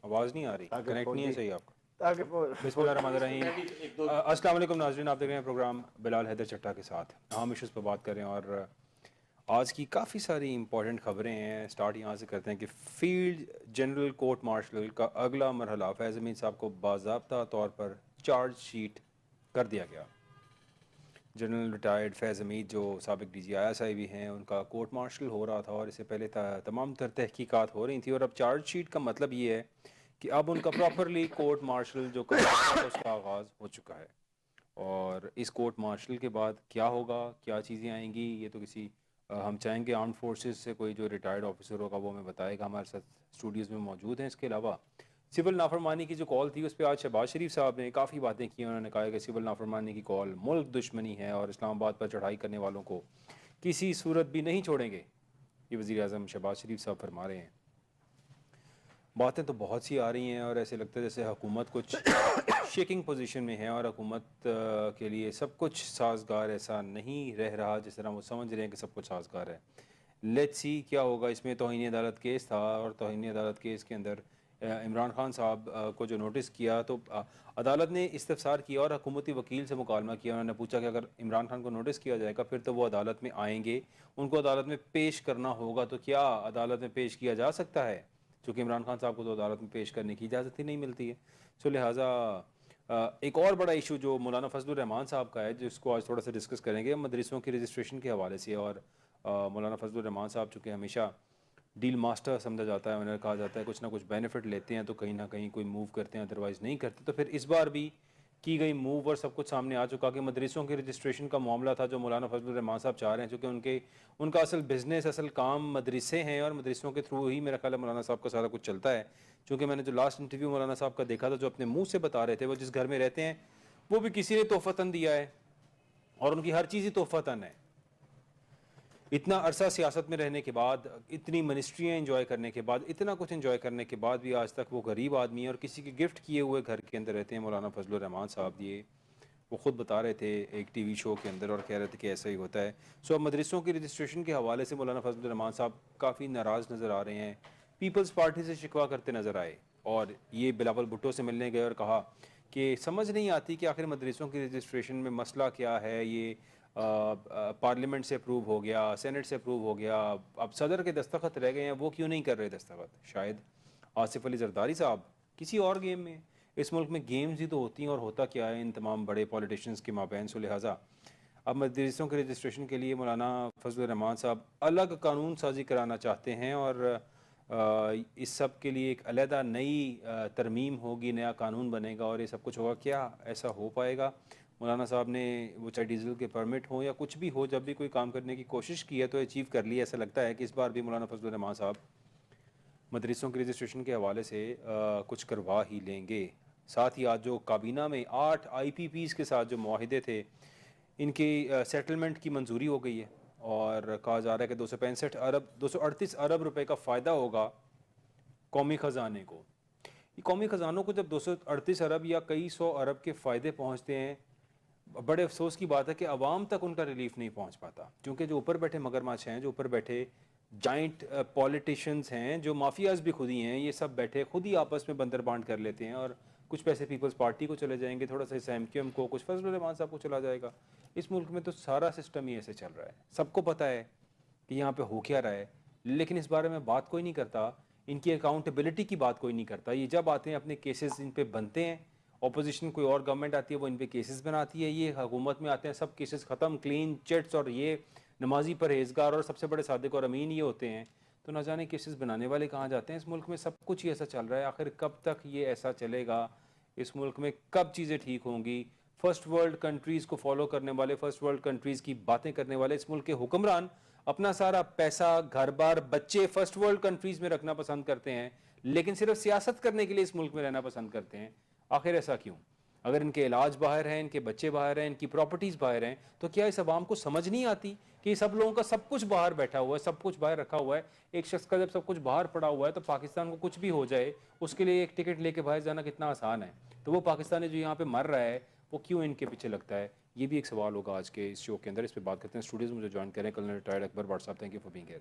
آواز نہیں آ رہی, کنیکٹ نہیں ہے صحیح آپ کا. بسم اللہ الرحمن الرحیم. السلام علیکم ناظرین, آپ دیکھ رہے ہیں پروگرام بلال حیدر چٹھا کے ساتھ. اہم ایشوز پہ بات کر رہے ہیں اور آج کی کافی ساری امپورٹنٹ خبریں ہیں. سٹارٹ یہاں سے کرتے ہیں کہ فیلڈ جنرل کورٹ مارشل کا اگلا مرحلہ فیض حمید صاحب کو باضابطہ طور پر چارج شیٹ کر دیا گیا. جنرل ریٹائرڈ فیض حمید جو سابق D G I S I بھی ہیں, ان کا کورٹ مارشل ہو رہا تھا اور اس سے پہلے تمام تر تحقیقات ہو رہی تھیں, اور اب چارج شیٹ کا مطلب یہ ہے کہ اب ان کا پراپرلی کورٹ مارشل جو اس کا آغاز ہو چکا ہے. اور اس کورٹ مارشل کے بعد کیا ہوگا, کیا چیزیں آئیں گی, یہ تو کسی ہم چاہیں گے آرم فورسز سے کوئی جو ریٹائرڈ آفیسر ہوگا وہ ہمیں بتائے گا. ہمارے ساتھ اسٹوڈیوز میں موجود ہیں. اس کے علاوہ سول نافرمانی کی جو کال تھی اس پہ آج شہباز شریف صاحب نے کافی باتیں کی. انہوں نے کہا کہ سول نافرمانی کی کال ملک دشمنی ہے اور اسلام آباد پر چڑھائی کرنے والوں کو کسی صورت بھی نہیں چھوڑیں گے. یہ وزیر اعظم شہباز شریف صاحب فرما رہے ہیں. باتیں تو بہت سی آ رہی ہیں اور ایسے لگتا ہے جیسے حکومت کچھ شیکنگ پوزیشن میں ہے اور حکومت کے لیے سب کچھ سازگار ایسا نہیں رہ رہا جس طرح وہ سمجھ رہے ہیں کہ سب کچھ سازگار ہے. لیٹس سی کیا ہوگا. اس میں توہین عدالت کیس تھا اور توہین عدالت کیس کے اندر عمران خان صاحب کو جو نوٹس کیا تو عدالت نے استفسار کیا اور حکومتی وکیل سے مکالمہ کیا. انہوں نے پوچھا کہ اگر عمران خان کو نوٹس کیا جائے گا پھر تو وہ عدالت میں آئیں گے, ان کو عدالت میں پیش کرنا ہوگا, تو کیا عدالت میں پیش کیا جا سکتا ہے؟ چونکہ عمران خان صاحب کو تو عدالت میں پیش کرنے کی اجازت ہی نہیں ملتی ہے. سو لہٰذا ایک اور بڑا ایشو جو مولانا فضل الرحمان صاحب کا ہے جس کو آج تھوڑا سا ڈسکس کریں گے مدرسوں کی رجسٹریشن کے حوالے سے. اور مولانا فضل الرحمان صاحب چونکہ ہمیشہ ڈیل ماسٹر سمجھا جاتا ہے, انہیں کہا جاتا ہے کچھ نہ کچھ بینیفٹ لیتے ہیں تو کہیں نہ کہیں کوئی موو کرتے ہیں, ادروائز نہیں کرتے. تو پھر اس بار بھی کی گئی موو اور سب کچھ سامنے آ چکا کہ مدرسوں کی رجسٹریشن کا معاملہ تھا جو مولانا فضل الرحمان صاحب چاہ رہے ہیں, چونکہ ان کا اصل بزنس اصل کام مدرسے ہیں اور مدرسوں کے تھرو ہی میرا خیال ہے مولانا صاحب کا سارا کچھ چلتا ہے. چونکہ میں نے جو لاسٹ انٹرویو مولانا صاحب کا دیکھا تھا جو اپنے منہ سے بتا رہے تھے وہ جس گھر میں رہتے ہیں وہ بھی کسی نے تحفتاً دیا ہے اور ان کی ہر چیز ہی تحفتاً ہے. اتنا عرصہ سیاست میں رہنے کے بعد, اتنی منسٹریاں انجوائے کرنے کے بعد, اتنا کچھ انجوائے کرنے کے بعد بھی آج تک وہ غریب آدمی ہے اور کسی کے گفٹ کیے ہوئے گھر کے اندر رہتے ہیں. مولانا فضل الرحمان صاحب یہ وہ خود بتا رہے تھے ایک ٹی وی شو کے اندر اور کہہ رہے تھے کہ ایسا ہی ہوتا ہے. سو اب مدرسوں کی رجسٹریشن کے حوالے سے مولانا فضل الرحمان صاحب کافی ناراض نظر آ رہے ہیں, پیپلز پارٹی سے شکوہ کرتے نظر آئے اور یہ بلاول بھٹو سے ملنے گئے اور کہا کہ سمجھ نہیں آتی کہ آخر مدرسوں کی رجسٹریشن میں مسئلہ کیا ہے. یہ پارلیمنٹ سے اپروو ہو گیا, سینٹ سے اپروو ہو گیا, اب صدر کے دستخط رہ گئے ہیں, وہ کیوں نہیں کر رہے دستخط؟ شاید آصف علی زرداری صاحب کسی اور گیم میں. اس ملک میں گیمز ہی تو ہوتی ہیں اور ہوتا کیا ہے ان تمام بڑے پولیٹیشنز کے مابین. سو لہٰذا اب مدرسوں کے رجسٹریشن کے لیے مولانا فضل الرحمان صاحب الگ قانون سازی کرانا چاہتے ہیں اور اس سب کے لیے ایک علیحدہ نئی ترمیم ہوگی, نیا قانون بنے گا اور یہ سب کچھ ہوگا. کیا ایسا ہو پائے گا؟ مولانا صاحب نے وہ چاہے ڈیزل کے پرمٹ ہوں یا کچھ بھی ہو, جب بھی کوئی کام کرنے کی کوشش کی ہے تو اچیو کر لی. ایسا لگتا ہے کہ اس بار بھی مولانا فضل الرحمان صاحب مدرسوں کی رجسٹریشن کے حوالے سے کچھ کروا ہی لیں گے. ساتھ ہی آج جو کابینہ میں 8 آئی پی پیز کے ساتھ جو معاہدے تھے ان کی سیٹلمنٹ کی منظوری ہو گئی ہے اور کہا جا رہا ہے کہ 238 ارب روپے کا فائدہ ہوگا قومی خزانے کو. یہ قومی خزانوں کو جب 238 ارب یا کئی سو ارب کے فائدے پہنچتے ہیں, بڑے افسوس کی بات ہے کہ عوام تک ان کا ریلیف نہیں پہنچ پاتا, کیونکہ جو اوپر بیٹھے مگرمچھ ہیں, جو اوپر بیٹھے جائنٹ پولیٹیشنز ہیں, جو مافیاز بھی خود ہی ہیں, یہ سب بیٹھے خود ہی آپس میں بندر بانٹ کر لیتے ہیں اور کچھ پیسے پیپلز پارٹی کو چلے جائیں گے, تھوڑا سا حصہ ایم کیو ایم کو, کچھ فضل الرحمان صاحب کو چلا جائے گا. اس ملک میں تو سارا سسٹم ہی ایسے چل رہا ہے. سب کو پتہ ہے کہ یہاں پہ ہو کیا رہا ہے, لیکن اس بارے میں بات کوئی نہیں کرتا. ان کی اکاؤنٹیبلٹی کی بات کوئی نہیں کرتا. یہ جب آتے ہیں اپنے کیسز ان پہ بنتے ہیں, اپوزیشن کوئی اور گورنمنٹ آتی ہے وہ ان پہ کیسز بناتی ہے, یہ حکومت میں آتے ہیں سب کیسز ختم, کلین چٹس, اور یہ نمازی پرہیزگار اور سب سے بڑے صادق اور امین یہ ہوتے ہیں. تو نہ جانے کیسز بنانے والے کہاں جاتے ہیں. اس ملک میں سب کچھ ہی ایسا چل رہا ہے. آخر کب تک یہ ایسا چلے گا؟ اس ملک میں کب چیزیں ٹھیک ہوں گی؟ فرسٹ ورلڈ کنٹریز کو فالو کرنے والے, فرسٹ ورلڈ کنٹریز کی باتیں کرنے والے اس ملک کے حکمران اپنا سارا پیسہ, گھر بار, بچے فرسٹ ورلڈ کنٹریز میں رکھنا پسند کرتے ہیں, لیکن صرف سیاست کرنے کے لیے اس ملک میں رہنا پسند کرتے ہیں. آخر ایسا کیوں؟ اگر ان کے علاج باہر ہیں, ان کے بچے باہر ہیں, ان کی پراپرٹیز باہر ہیں, تو کیا اس عوام کو سمجھ نہیں آتی کہ سب لوگوں کا سب کچھ باہر بیٹھا ہوا ہے, سب کچھ باہر رکھا ہوا ہے. ایک شخص کا جب سب کچھ باہر پڑا ہوا ہے تو پاکستان کو کچھ بھی ہو جائے اس کے لیے ایک ٹکٹ لے کے باہر جانا کتنا آسان ہے. تو وہ پاکستانی جو یہاں پہ مر رہا ہے وہ کیوں ان کے پیچھے لگتا ہے؟ یہ بھی ایک سوال ہوگا آج کے اس شو کے اندر. اس پہ بات کرتے ہیں. اسٹوڈیوز مجھے جوائن کریں. کلنر ریٹائرڈ اکبر بٹ صاحب, thank you for being here.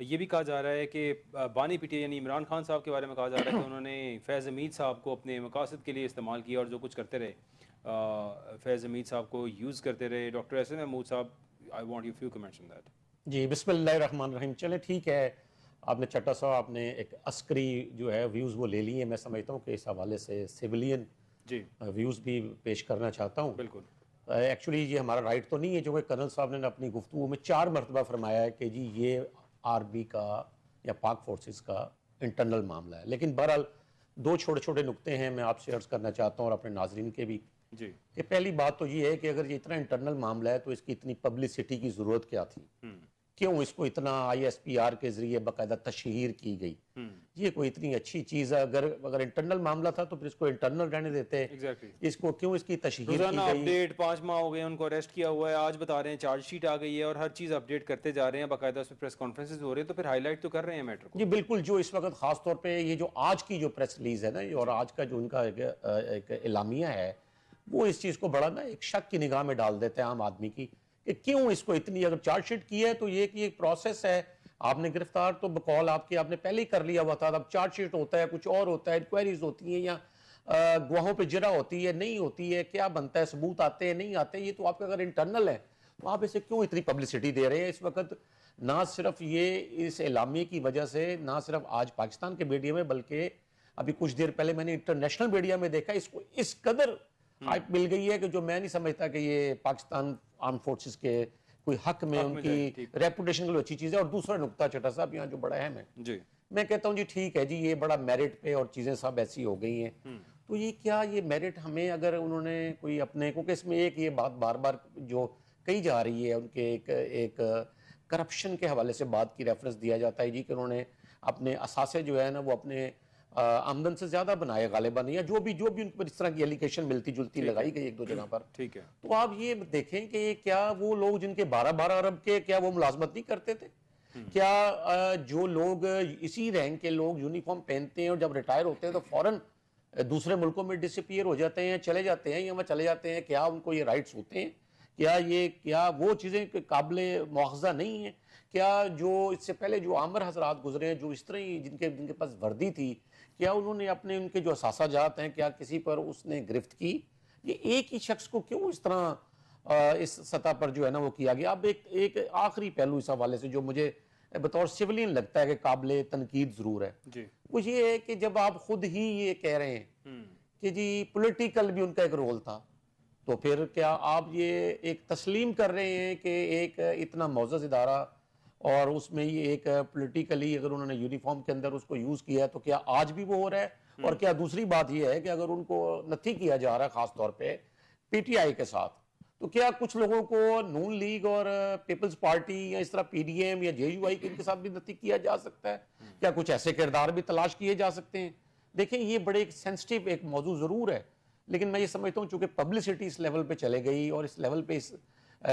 یہ بھی کہا جا رہا ہے کہ بانی پی ٹی آئی یعنی عمران خان صاحب کے بارے میں کہا جا رہا ہے کہ انہوں نے فیض حمید صاحب کو اپنے مقاصد کے لیے استعمال کیا اور جو کچھ کرتے رہے فیض حمید صاحب کو یوز کرتے رہے. ڈاکٹر احسن محمود صاحب, I want you few comments on that. جی بسم اللہ الرحمن الرحیم. چلے ٹھیک ہے, آپ نے چٹا صاحب آپ نے ایک عسکری جو ہے ویوز وہ لے لی ہیں. میں سمجھتا ہوں کہ اس حوالے سے سیولین جی ویوز بھی پیش کرنا چاہتا ہوں. بالکل. ایکچولی یہ ہمارا رائٹ تو نہیں ہے, جو کہ کرنل صاحب نے اپنی گفتگو میں 4 مرتبہ فرمایا ہے کہ جی یہ آرمی کا یا پاک فورسز کا انٹرنل معاملہ ہے. لیکن بہرحال 2 چھوٹے چھوٹے نقطے ہیں میں آپ سے عرض کرنا چاہتا ہوں اور اپنے ناظرین کے بھی. جی کہ پہلی بات تو یہ ہے کہ اگر یہ اتنا انٹرنل معاملہ ہے تو اس کی اتنی پبلسٹی کی ضرورت کیا تھی؟ کیوں اس کو اتنا آئی ایس پی آر کے ذریعے باقاعدہ تشہیر کی گئی؟ یہ کوئی اتنی اچھی چیز ہے؟ اگر انٹرنل معاملہ تھا تو پھر اس کو انٹرنل رہنے دیتے. اس کو کیوں اس کی تشہیر کی روزانہ گئی؟ اپڈیٹ 5 ماہ ہو گئے ان کو اریسٹ کیا ہوا ہے, آج بتا رہے ہیں چارج شیٹ آ گئی ہے اور ہر چیز اپڈیٹ کرتے جا رہے ہیں, باقاعدہ اس پہ پریس کانفرنسز ہو رہے ہیں, تو پھر ہائی لائٹ تو کر رہے ہیں میٹر کو. جی بالکل. جو اس وقت خاص طور پہ یہ جو آج کی جو پریس ریلیز ہے نا اور آج کا جو ان کا ایک اعلامیہ ہے, وہ اس چیز کو بڑا نا ایک شک کی نگاہ میں ڈال دیتے ہیں عام آدمی کی کہ کیوں اس کو اتنی, اگر چارج شیٹ کی ہے تو یہ کہ ایک پروسیس ہے. آپ نے گرفتار تو بقول آپ کے آپ نے پہلے ہی کر لیا ہوا تھا, اب چارج شیٹ ہوتا ہے, کچھ اور ہوتا ہے, انکوائریز ہوتی ہیں یا گواہوں پہ جرا ہوتی ہے, نہیں ہوتی ہے, کیا بنتا ہے, ثبوت آتے ہیں, نہیں آتے. یہ تو آپ کا اگر انٹرنل ہے تو آپ اسے کیوں اتنی پبلسٹی دے رہے ہیں اس وقت؟ نہ صرف یہ اس اعلامیے کی وجہ سے, نہ صرف آج پاکستان کے میڈیا میں بلکہ ابھی کچھ دیر پہلے میں نے انٹرنیشنل میڈیا میں دیکھا, اس کو اس قدر ہائپ مل گئی ہے کہ جو میں نہیں سمجھتا کہ یہ پاکستان آرم فورسز کے کوئی حق میں ان کی ریپوٹیشن کے لیے اچھی چیز ہے. اور دوسرا نقطہ چٹا صاحب یہاں جو بڑا اہم ہے, جی میں کہتا ہوں جی ٹھیک ہے جی یہ بڑا میرٹ پہ اور چیزیں سب ایسی ہو گئی ہیں, تو یہ کیا یہ میرٹ ہمیں اگر انہوں نے کوئی اپنے, کیونکہ اس میں ایک یہ بات بار بار جو کہی جا رہی ہے ان کے ایک کرپشن کے حوالے سے بات کی ریفرنس دیا جاتا ہے جی کہ انہوں نے اپنے اثاثے جو ہے نا وہ اپنے آمدن سے زیادہ بنائے غالباً, یا جو بھی ان پر اس طرح کی ایلیگیشن ملتی جلتی لگائی گئی ایک دو جگہ پر. ٹھیک ہے. تو آپ یہ دیکھیں کہ کیا وہ لوگ جن کے 12 ارب کے, کیا وہ ملازمت نہیں کرتے تھے؟ کیا جو لوگ اسی رینک کے لوگ یونیفارم پہنتے ہیں اور جب ریٹائر ہوتے ہیں تو فوراً دوسرے ملکوں میں ڈسپیئر ہو جاتے ہیں, چلے جاتے ہیں یا وہاں چلے جاتے ہیں, کیا ان کو یہ رائٹس ہوتے ہیں؟ کیا وہ چیزیں قابل مواخذہ نہیں ہیں؟ کیا جو اس سے پہلے جو عامر حضرات گزرے ہیں جو اس طرح ہی جن کے پاس وردی تھی, کیا انہوں نے اپنے ان کے جو اثاثہ جات ہیں کیا کسی پر اس نے گرفت کی؟ یہ ایک ہی شخص کو کیوں اس طرح اس سطح پر جو ہے نا وہ کیا گیا؟ اب ایک آخری پہلو اس حوالے سے جو مجھے بطور سیولین لگتا ہے کہ قابل تنقید ضرور ہے, وہ یہ ہے کہ جب آپ خود ہی یہ کہہ رہے ہیں کہ جی پولیٹیکل بھی ان کا ایک رول تھا, تو پھر کیا آپ یہ ایک تسلیم کر رہے ہیں کہ ایک اتنا معزز ادارہ اور اس میں یہ ایک پولیٹیکلی اگر انہوں نے یونیفارم کے اندر اس کو یوز کیا ہے تو کیا آج بھی وہ ہو رہا ہے؟ اور کیا دوسری بات یہ ہے کہ اگر ان کو نتھی کیا جا رہا ہے خاص طور پہ پی ٹی آئی کے ساتھ, تو کیا کچھ لوگوں کو نون لیگ اور پیپلز پارٹی یا اس طرح پی ڈی ایم یا جے یو آئی کے ساتھ بھی نتھی کیا جا سکتا ہے؟ کیا کچھ ایسے کردار بھی تلاش کیے جا سکتے ہیں؟ دیکھیں یہ بڑے ایک سینسٹیو ایک موضوع ضرور ہے, لیکن میں یہ سمجھتا ہوں چونکہ پبلسٹی اس لیول پہ چلے گئی اور اس لیول پہ اس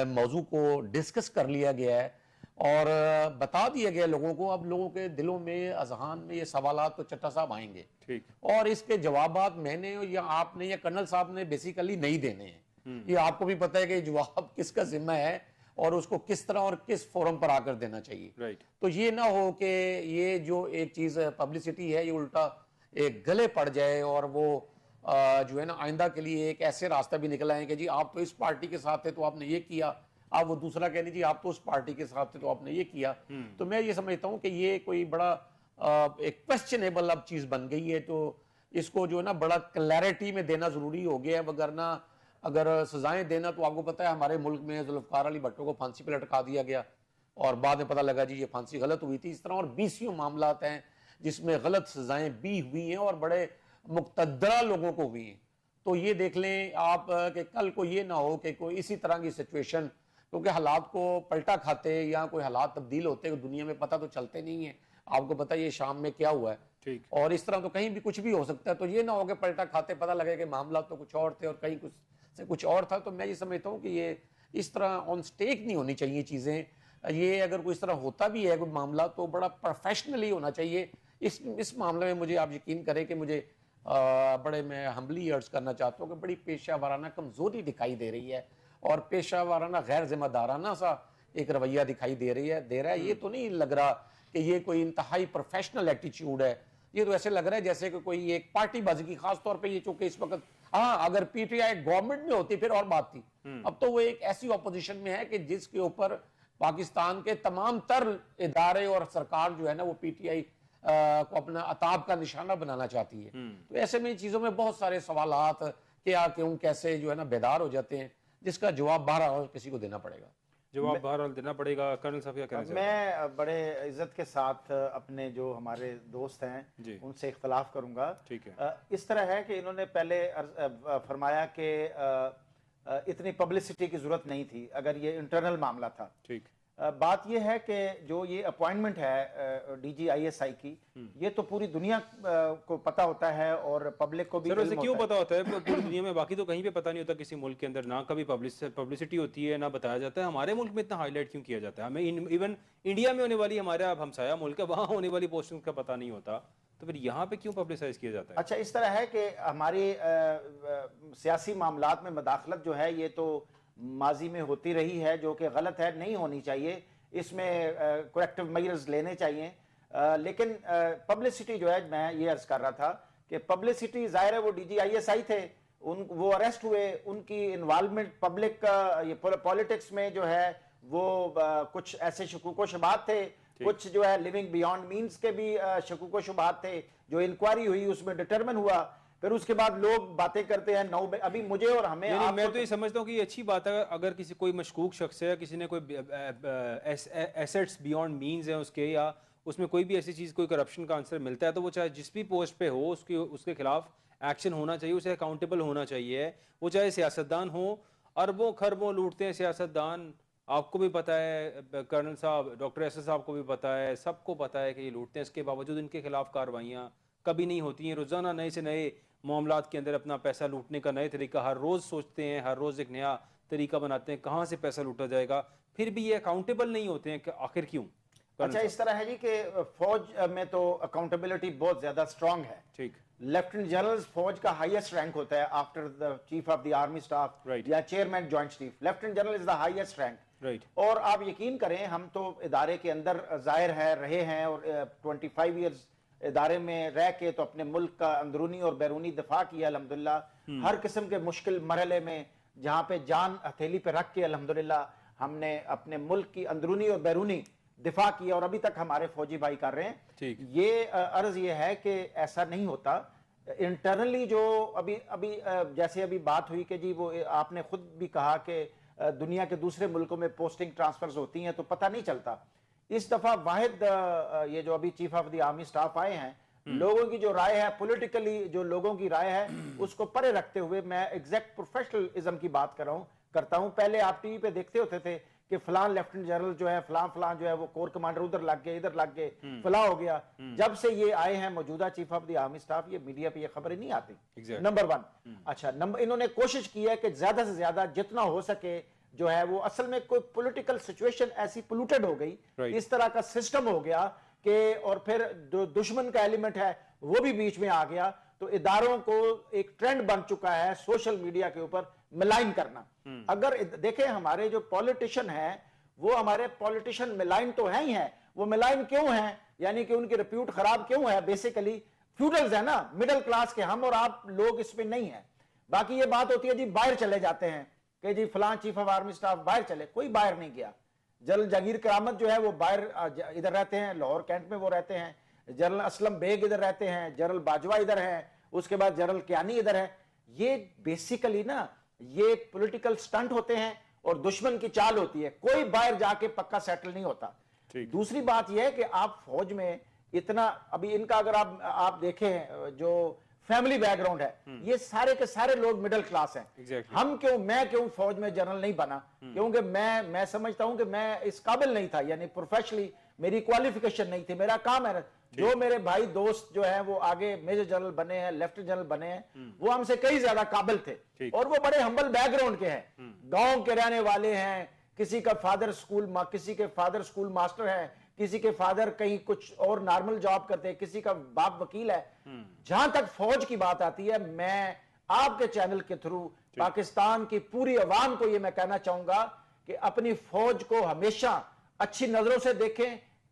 موضوع کو ڈسکس کر لیا گیا ہے اور بتا دیا گیا لوگوں کو, اب لوگوں کے دلوں میں اذہان میں یہ سوالات تو چٹا صاحب آئیں گے, اور اس کے جوابات میں نے یا آپ نے یا کرنل صاحب نے بیسیکلی نہیں دینے ہیں. یہ آپ کو بھی پتہ ہے کہ جواب کس کا ذمہ ہے اور اس کو کس طرح اور کس فورم پر آ کر دینا چاہیے. تو یہ نہ ہو کہ یہ جو ایک چیز پبلسٹی ہے یہ الٹا ایک گلے پڑ جائے اور وہ جو ہے نا آئندہ کے لیے ایک ایسے راستہ بھی نکل آئے کہ جی آپ تو اس پارٹی کے ساتھ تھے تو آپ نے یہ کیا, آپ وہ دوسرا کہہ لیجیے آپ تو اس پارٹی کے ساتھ تھے تو آپ نے یہ کیا. تو میں یہ سمجھتا ہوں کہ یہ کوئی بڑا ایک کوسچنیبل اب چیز بن گئی ہے, تو اس کو جو ہے نا بڑا کلیئرٹی میں دینا ضروری ہو گیا ہے, وگرنہ اگر سزائیں دینا تو آپ کو پتہ ہے ہمارے ملک میں ذوالفقار علی بھٹو کو پھانسی پہ لٹکا دیا گیا اور بعد میں پتہ لگا جی یہ پھانسی غلط ہوئی تھی. اس طرح اور 20 معاملات ہیں جس میں غلط سزائیں بھی ہوئی ہیں اور بڑے مقتدرہ لوگوں کو ہوئی ہیں. تو یہ دیکھ لیں آپ کہ کل کو یہ نہ ہو کہ کوئی اسی طرح کی سچویشن, کیونکہ حالات کو پلٹا کھاتے یا کوئی حالات تبدیل ہوتے دنیا میں پتہ تو چلتے نہیں ہیں. آپ کو پتہ یہ شام میں کیا ہوا ہے اور اس طرح تو کہیں بھی کچھ بھی ہو سکتا ہے. تو یہ نہ ہو کہ پلٹا کھاتے پتہ لگے کہ معاملات تو کچھ اور تھے اور کہیں کچھ سے کچھ اور تھا. تو میں یہ سمجھتا ہوں کہ یہ اس طرح آن سٹیک نہیں ہونی چاہیے چیزیں. یہ اگر کوئی اس طرح ہوتا بھی ہے کوئی معاملہ تو بڑا پروفیشنلی ہونا چاہیے. اس معاملے میں مجھے آپ یقین کریں کہ مجھے بڑے میں ہمبلی عرض کرنا چاہتا ہوں کہ بڑی پیشہ وارانہ کمزوری دکھائی دے رہی ہے اور پیشہ وارانہ غیر ذمہ دارانہ سا ایک رویہ دکھائی دے رہا ہے. یہ تو نہیں لگ رہا کہ یہ کوئی انتہائی پروفیشنل ایٹیچیوڈ ہے. یہ تو ایسے لگ رہا ہے جیسے کہ کوئی ایک پارٹی بازی کی, خاص طور پہ یہ چونکہ اس وقت, ہاں اگر پی ٹی آئی گورنمنٹ میں ہوتی پھر اور بات تھی, اب تو وہ ایک ایسی اپوزیشن میں ہے کہ جس کے اوپر پاکستان کے تمام تر ادارے اور سرکار جو ہے نا وہ پی ٹی آئی کو اپنا عتاب کا نشانہ بنانا چاہتی ہے. تو ایسے میں چیزوں میں بہت سارے سوالات کیا کیوں کیسے جو ہے نا بیدار ہو جاتے ہیں, جس کا جواب بہرحال کسی کو دینا پڑے گا. جواب بہرحال دینا پڑے گا. کرنل صاحب کیا کہنا چاہتے ہیں؟ میں بڑے عزت کے ساتھ اپنے جو ہمارے دوست ہیں ان سے اختلاف کروں گا. ٹھیک ہے. اس طرح ہے کہ انہوں نے پہلے فرمایا کہ اتنی پبلسٹی کی ضرورت نہیں تھی اگر یہ انٹرنل معاملہ تھا. ٹھیک. بات یہ ہے کہ جو یہ اپوائنٹمنٹ ہے D G I S I کی, یہ تو پوری دنیا کو پتا ہوتا ہے اور پبلک کو بھی سر. ویسے کیوں پتا ہوتا ہے پوری دنیا میں؟ باقی تو کہیں پہ پتا نہیں ہوتا کسی ملک کے اندر, نہ کبھی پبلسٹی ہوتی ہے نہ بتایا جاتا ہے. ہمارے ملک میں اتنا ہائی لائٹ کیوں کیا جاتا ہے؟ ہمیں ایون انڈیا میں ہونے والی, ہمارا ہمسایہ ملک ہے, وہاں ہونے والی پوسٹنگ کا پتا نہیں ہوتا, تو پھر یہاں پہ کیوں پبلسائز کیا جاتا ہے؟ اچھا, اس طرح ہے کہ ہماری سیاسی معاملات میں مداخلت جو ہے یہ تو ماضی میں ہوتی رہی ہے, جو کہ غلط ہے, نہیں ہونی چاہیے. اس میں کریکٹیو میجرز لینے چاہیے. لیکن پبلسٹی جو ہے, میں یہ عرض کر رہا تھا کہ پبلسٹی ظاہر ہے وہ D G I S I تھے, وہ اریسٹ ہوئے, ان کی انوالومنٹ پبلک یہ پولیٹکس میں جو ہے وہ کچھ ایسے شکوک و شبہات تھے, کچھ جو ہے لیونگ بیونڈ مینز کے بھی شکوک و شبہات تھے, جو انکوائری ہوئی اس میں ڈٹرمن ہوا. پھر اس کے بعد لوگ باتیں کرتے ہیں ابھی مجھے اور ہمیں, میں تو یہ سمجھتا ہوں کہ یہ اچھی بات ہے اگر کسی کوئی مشکوک شخص ہے, کسی نے کوئی ایسٹس بیونڈ مینز ہیں اس کے, یا اس میں کوئی بھی ایسی چیز, کوئی کرپشن کا آنسر ملتا ہے, تو وہ چاہے جس بھی پوسٹ پہ ہو اس کے خلاف ایکشن ہونا چاہیے, اسے اکاؤنٹیبل ہونا چاہیے. وہ چاہے سیاستدان ہوں, اربوں خربوں لوٹتے ہیں سیاستدان, آپ کو بھی پتہ ہے, کرنل صاحب ڈاکٹر ایس صاحب کو بھی پتہ ہے, سب کو پتہ ہے کہ یہ لوٹتے ہیں. اس کے باوجود ان کے خلاف کارروائیاں کبھی نہیں ہوتی ہیں. روزانہ نئے سے نئے معاملات کے اندر اپنا پیسہ لوٹنے کا نئے طریقہ ہر روز سوچتے ہیں, ہر روز ایک نیا طریقہ بناتے ہیں کہاں سے پیسہ لوٹا جائے گا. پھر بھی یہ اکاؤنٹیبل نہیں ہوتے ہیں کہ آخر کیوں؟ اچھا, اس طرح ہے جی کہ فوج میں تو اکاؤنٹیبلٹی بہت زیادہ اسٹرانگ ہے. ٹھیک. لیفٹنٹ جنرل فوج کا ہائیسٹ رینک ہوتا ہے after the chief of the army staff یا chairman joint chief. Lieutenant general is the highest rank. اور آپ یقین کریں, ہم تو ادارے کے اندر ظاہر ہے رہے ہیں, اور 25 ایئرز ادارے میں رہ کے تو اپنے ملک کا اندرونی اور بیرونی دفاع کیا الحمدللہ. ہر قسم کے مشکل مرحلے میں جہاں پہ جان ہتھیلی پہ رکھ کے الحمدللہ ہم نے اپنے ملک کی اندرونی اور بیرونی دفاع کیا, اور ابھی تک ہمارے فوجی بھائی کر رہے ہیں. یہ عرض یہ ہے کہ ایسا نہیں ہوتا انٹرنلی. جو ابھی جیسے ابھی بات ہوئی کہ جی وہ آپ نے خود بھی کہا کہ دنیا کے دوسرے ملکوں میں پوسٹنگ ٹرانسفرز ہوتی ہیں تو پتہ نہیں چلتا. اس دفعہ واحد یہ جو ابھی chief of the army staff آئے ہیں, لوگوں کی جو رائے ہے پولیٹیکلی, جو لوگوں کی رائے ہے اس کو پرے رکھتے ہوئے میں ایگزیکٹ پروفیشنلزم کی بات کرتا ہوں. پہلے آپ ٹی وی پہ دیکھتے ہوتے تھے کہ فلان لیفٹنٹ جنرل جو ہے فلان جو ہے وہ کور کمانڈر ادھر لگ گئے, ادھر لگ گئے, فلاں ہو گیا. جب سے یہ آئے ہیں موجودہ chief of the army staff, یہ میڈیا پہ یہ خبریں نہیں آتی. نمبر 1. اچھا, انہوں نے کوشش کی ہے کہ زیادہ سے زیادہ جتنا ہو سکے جو ہے وہ, اصل میں کوئی پولیٹیکل سچویشن ایسی پولوٹڈ ہو گئی, اس طرح کا سسٹم ہو گیا کہ, اور پھر جو دشمن کا ایلیمنٹ ہے وہ بھی بیچ میں آ گیا, تو اداروں کو ایک ٹرینڈ بن چکا ہے سوشل میڈیا کے اوپر ملائن کرنا. اگر دیکھیں ہمارے جو پولیٹیشین ہیں, وہ ہمارے پولیٹیشین ملائن تو ہیں ہی ہیں. وہ ملائن کیوں ہیں؟ یعنی کہ ان کی ریپیوٹ خراب کیوں ہے؟ بیسیکلی فیوڈلز ہیں نا, مڈل کلاس کے ہم اور آپ لوگ اس میں نہیں ہیں. باقی یہ بات ہوتی ہے جی باہر چلے جاتے ہیں کہ جی فلان چیف آف آرمی سٹاف باہر چلے, کوئی باہر نہیں گیا. جنرل جہانگیر کرامت جو ہے وہ باہر ادھر رہتے ہیں, لاہور کینٹ میں وہ رہتے ہیں. جنرل اسلم بیگ ادھر رہتے ہیں, جنرل باجوہ ادھر ہیں, اس کے بعد جنرل کیانی ادھر ہے. یہ بیسیکلی نا یہ پولیٹیکل سٹنٹ ہوتے ہیں اور دشمن کی چال ہوتی ہے. کوئی باہر جا کے پکا سیٹل نہیں ہوتا. دوسری بات یہ ہے کہ آپ فوج میں اتنا, ابھی ان کا اگر آپ دیکھیں جو فیملی بیک گراؤنڈ ہے, یہ سارے کے سارے لوگ مڈل کلاس ہیں. میں کیوں فوج میں جنرل نہیں بنا؟ کیونکہ میں سمجھتا ہوں کہ میں اس قابل نہیں تھا, یعنی پروفیشنلی میری کوالیفیکیشن نہیں تھی. میرا کام ہے, جو میرے بھائی دوست جو ہیں وہ آگے میجر جنرل بنے ہیں, لیفٹنٹ جنرل بنے ہیں, وہ ہم سے کئی زیادہ قابل تھے, اور وہ بڑے ہمبل بیک گراؤنڈ کے ہیں, گاؤں کے رہنے والے ہیں. کسی کا فادر اسکول ماسٹر ہے, کسی کے فادر کہیں کچھ اور نارمل جاب کرتے ہیں, کسی کا باپ وکیل ہے. جہاں تک فوج کی بات آتی ہے, میں آپ کے چینل کے تھرو پاکستان کی پوری عوام کو یہ میں کہنا چاہوں گا کہ اپنی فوج کو ہمیشہ اچھی نظروں سے دیکھیں,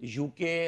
UK,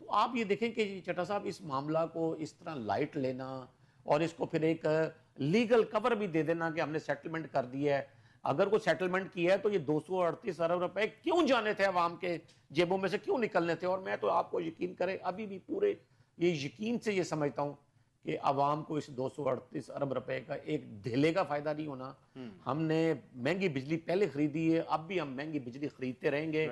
تو آپ یہ دیکھیں کہ چٹا صاحب اس معاملہ کو اس طرح لائٹ لینا اور اس کو پھر ایک لیگل کور بھی دے دینا کہ ہم نے سیٹلمنٹ کر دیا ہے. اگر کوئی سیٹلمنٹ کیا ہے تو یہ 238 ارب روپے کیوں جانے تھے عوام کے جیبوں میں سے, کیوں نکلنے تھے؟ اور میں تو آپ کو یقین کریں ابھی بھی پورے یہ یقین سے یہ سمجھتا ہوں کہ عوام کو اس 238 ارب روپے کا ایک دھیلے کا فائدہ نہیں ہونا. ہم نے مہنگی بجلی پہلے خریدی ہے, اب بھی ہم مہنگی بجلی خریدتے رہیں گے.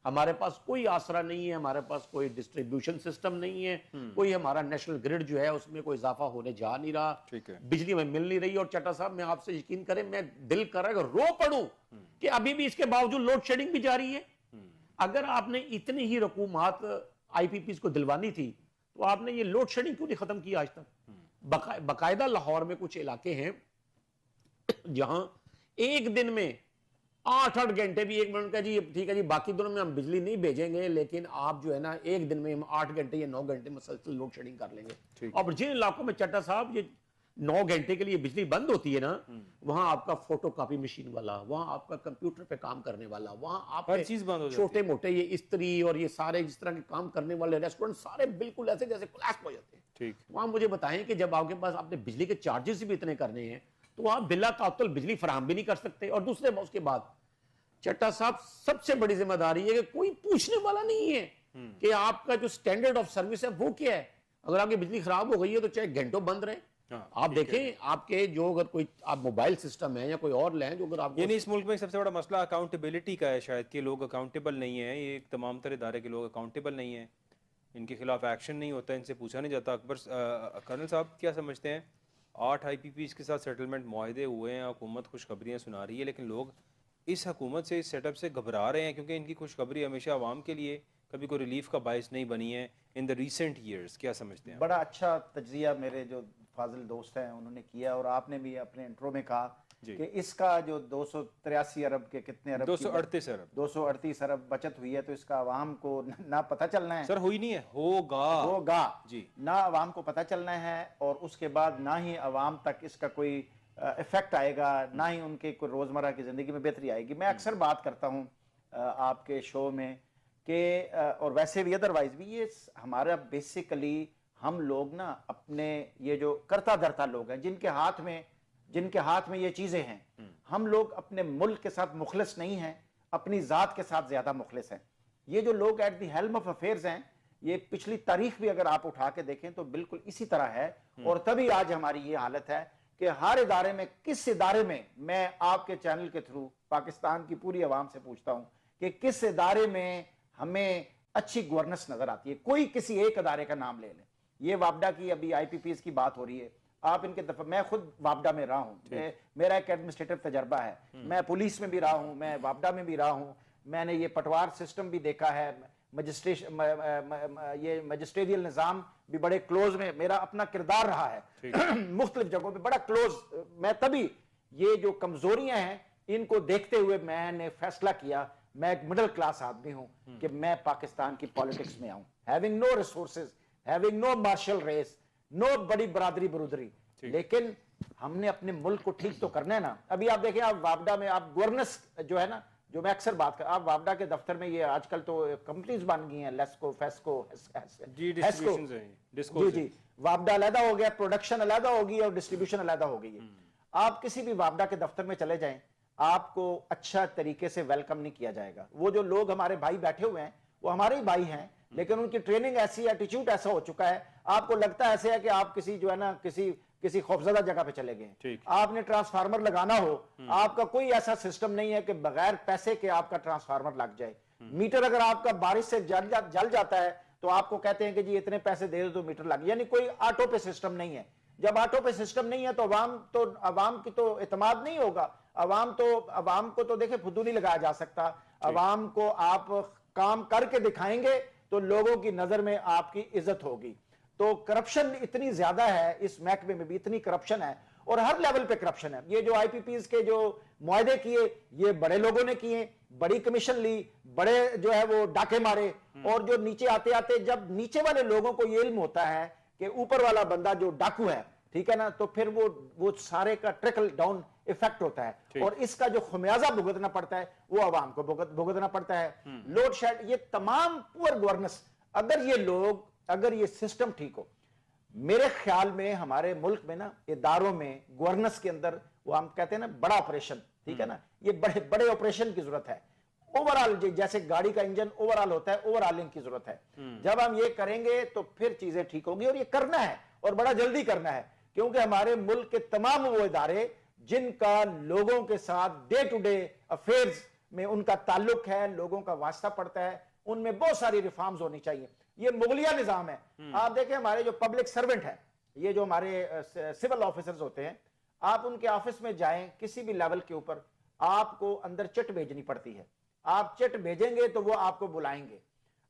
ہمارے پاس کوئی آسرا نہیں ہے, ہمارے پاس کوئی ڈسٹریبیوشن سسٹم نہیں ہے, کوئی ہمارا نیشنل گریڈ جو ہے اس میں کوئی اضافہ ہونے جا نہیں رہا, بجلی میں مل نہیں رہی. اور چٹا صاحب میں آپ سے یقین کریں میں دل کر رہا ہے کہ رو پڑوں کہ ابھی بھی اس کے باوجود لوڈ شیڈنگ بھی جاری ہے. اگر آپ نے اتنی ہی رقومات آئی پی پیز کو دلوانی تھی تو آپ نے یہ لوڈ شیڈنگ کیوں نہیں ختم کیا آج تک؟ باقاعدہ لاہور میں کچھ علاقے ہیں جہاں ایک دن میں 8 گھنٹے بھی, ایک منٹ کا جی ٹھیک ہے جی باقی دنوں میں ہم بجلی نہیں بھیجیں گے لیکن آپ جو ہے نا ایک دن میں ہم 8 گھنٹے یا 9 گھنٹے مسلسل لوڈ شیڈنگ کر لیں گے. اور جن علاقوں میں چٹا صاحب یہ 9 گھنٹے کے لیے بجلی بند ہوتی ہے نا, وہاں آپ کا فوٹو کاپی مشین والا, وہاں آپ کا کمپیوٹر پہ کام کرنے والا, وہاں آپ ہر چیز بند ہو جاتی ہے. چھوٹے موٹے یہ استری اور یہ سارے جس طرح کے کام کرنے والے ریسٹورنٹ سارے بالکل ایسے جیسے کلیش ہو جاتے ہیں. وہاں مجھے بتائیں کہ جب آپ کے پاس آپ نے بجلی کے چارجز بھی اتنے کرنے ہیں تو آپ بلا تعطل بجلی فراہم بھی نہیں کر سکتے. اور دوسرے اس کے بعد چٹا صاحب سب سے بڑی ذمہ داری ہے کہ کوئی پوچھنے والا نہیں ہے کہ آپ کا جو سٹینڈرڈ آف سروس ہے وہ کیا ہے. اگر آپ کی بجلی خراب ہو گئی ہے تو چاہے گھنٹوں بند رہے. آپ دیکھیں آپ کے جو اگر کوئی آپ موبائل سسٹم ہے یا کوئی اور لیں جو اگر آپ یعنی اس ملک میں سب سے بڑا مسئلہ اکاؤنٹیبلٹی کا ہے شاید, کہ لوگ اکاؤنٹیبل نہیں ہیں. یہ تمام تر ادارے کے لوگ اکاؤنٹیبل نہیں ہیں, ان کے خلاف ایکشن نہیں ہوتا, ان سے پوچھا نہیں جاتا. اکبر کرنل صاحب کیا سمجھتے ہیں؟ 8 آئی پی پیز کے ساتھ سیٹلمنٹ معاہدے ہوئے ہیں, حکومت خوشخبریاں سنا رہی ہے, لیکن لوگ اس حکومت سے اس سیٹ اپ سے گھبرا رہے ہیں کیونکہ ان کی خوشخبری ہمیشہ عوام کے لیے کبھی کوئی ریلیف کا باعث نہیں بنی ہے ان دا ریسنٹ ایئرز. کیا سمجھتے ہیں؟ بڑا اچھا تجزیہ میرے جو فاضل دوست ہیں انہوں نے کیا, اور آپ نے بھی اپنے انٹرو میں کہا کہ اس کا جو 283 ارب کے کتنے ارب 238 ارب بچت ہوئی ہے تو اس کا عوام کو نہ پتہ چلنا ہے. سر ہوئی نہیں ہے, ہوگا جی, نہ عوام کو پتہ چلنا ہے اور اس کے بعد نہ ہی عوام تک اس کا کوئی افیکٹ آئے گا, نہ ہی ان کے کوئی روزمرہ کی زندگی میں بہتری آئے گی. میں اکثر بات کرتا ہوں آپ کے شو میں کہ اور ویسے بھی ادروائز بھی یہ ہمارا بیسیکلی ہم لوگ نا اپنے یہ جو کرتا دھرتا لوگ ہیں جن کے ہاتھ میں یہ چیزیں ہیں, ہم لوگ اپنے ملک کے ساتھ مخلص نہیں ہیں, اپنی ذات کے ساتھ زیادہ مخلص ہیں. یہ جو لوگ at the helm of affairs ہیں, یہ پچھلی تاریخ بھی اگر آپ اٹھا کے دیکھیں تو بالکل اسی طرح ہے. اور تبھی آج ہماری یہ حالت ہے کہ ہر ادارے میں, کس ادارے میں آپ کے چینل کے تھرو پاکستان کی پوری عوام سے پوچھتا ہوں کہ کس ادارے میں ہمیں اچھی گورننس نظر آتی ہے. کوئی کسی ایک ادارے کا نام لے لیں. یہ وابڈا کی ابھی آئی پی پیز کی بات ہو رہی ہے, آپ ان کے دفعہ, میں خود وابڈا میں رہا ہوں, میرا ایک ایڈمنسٹریٹو تجربہ ہے, میں پولیس میں بھی رہا ہوں, میں وابڈا میں بھی رہا ہوں, میں نے یہ پٹوار سسٹم بھی دیکھا ہے, یہ مجسٹریل نظام بھی بڑے کلوز میں میرا اپنا کردار رہا ہے مختلف جگہوں پہ بڑا کلوز. میں تبھی یہ جو کمزوریاں ہیں ان کو دیکھتے ہوئے میں نے فیصلہ کیا, میں ایک مڈل کلاس آدمی ہوں کہ میں پاکستان کی پالیٹکس میں آؤں, having no resources, having no martial race, no بڑی برادری برودری, لیکن ہم نے اپنے ملک کو ٹھیک تو کرنا ہے نا. ابھی آپ دیکھیں, آپ وابڈا میں آپ گورننس جو ہے نا, جو میں اکثر بات کر, آپ وابڈا کے دفتر میں یہ آج کل تو کمپنیز بن گئی ہیں, لیسکو, فیسکو, جی, وابڈا علیحدہ ہو گیا, پروڈکشن علیحدہ ہوگی اور ڈسٹریبیوشن علیحدہ ہو گئی ہے. آپ کسی بھی وابڈا کے دفتر میں چلے جائیں, آپ کو اچھا طریقے سے ویلکم نہیں کیا جائے گا. وہ جو لوگ ہمارے بھائی بیٹھے ہوئے ہیں وہ ہمارے ہی بھائی ہیں, لیکن ان کی ٹریننگ ایسی, ایٹیچیوڈ ایسا ہو چکا ہے, آپ کو لگتا ایسے ہے کہ آپ کسی جو ہے نا کسی خوفزدہ جگہ پہ چلے گئے. آپ نے ٹرانسفارمر لگانا ہو, آپ کا کوئی ایسا سسٹم نہیں ہے کہ بغیر پیسے کے آپ کا ٹرانسفارمر لگ جائے. میٹر اگر آپ کا بارش سے جل جاتا ہے تو آپ کو کہتے ہیں کہ جی اتنے پیسے دے دو تو میٹر لگ, یعنی کوئی آٹو پہ سسٹم نہیں ہے. جب آٹو پہ سسٹم نہیں ہے تو عوام کی تو اعتماد نہیں ہوگا. عوام کو تو دیکھیں فدو نہیں لگایا جا سکتا. عوام کو آپ کام کر کے دکھائیں گے تو لوگوں کی نظر میں آپ کی عزت ہوگی. تو کرپشن اتنی زیادہ ہے, اس محکمے میں بھی اتنی کرپشن ہے اور ہر لیول پہ کرپشن ہے. یہ جو آئی پی پیز کے جو معاہدے کیے یہ بڑے لوگوں نے کیے, بڑی کمیشن لی, بڑے جو ہے وہ ڈاکے مارے, اور جو نیچے آتے آتے جب نیچے والے لوگوں کو یہ علم ہوتا ہے کہ اوپر والا بندہ جو ڈاکو ہے, ٹھیک ہے نا, تو پھر وہ سارے کا ٹرکل ڈاؤن ایفیکٹ ہوتا ہے اور اس کا جو خمیازہ بھگتنا پڑتا ہے وہ عوام کو بھگتنا پڑتا ہے. لوڈ شیڈ, یہ تمام پور گورننس, اگر یہ لوگ اگر یہ سسٹم ٹھیک ہو. میرے خیال میں ہمارے ملک میں نا اداروں میں گورننس کے اندر وہ ہم کہتے ہیں نا بڑا آپریشن, ٹھیک ہے نا, یہ بڑے بڑے آپریشن کی ضرورت ہے. اوورآل جیسے گاڑی کا انجن اوورآل ہوتا ہے, اوورآلنگ کی ضرورت ہے. جب ہم یہ کریں گے تو پھر چیزیں ٹھیک ہوں گی, اور یہ کرنا ہے اور بڑا جلدی کرنا ہے, کیونکہ ہمارے ملک کے تمام وہ ادارے جن کا لوگوں کے ساتھ ڈے ٹو ڈے افیئرز میں ان کا تعلق ہے, لوگوں کا واسطہ پڑتا ہے, ان میں بہت ساری ریفارمز ہونی چاہیے. یہ مغلیہ نظام ہے. آپ دیکھیں ہمارے جو پبلک سرونٹ ہے, یہ جو ہمارے سول آفیسرز ہوتے ہیں, آپ ان کے آفس میں جائیں کسی بھی لیول کے اوپر, آپ کو اندر چٹ بھیجنی پڑتی ہے. آپ چٹ بھیجیں گے تو وہ آپ کو بلائیں گے.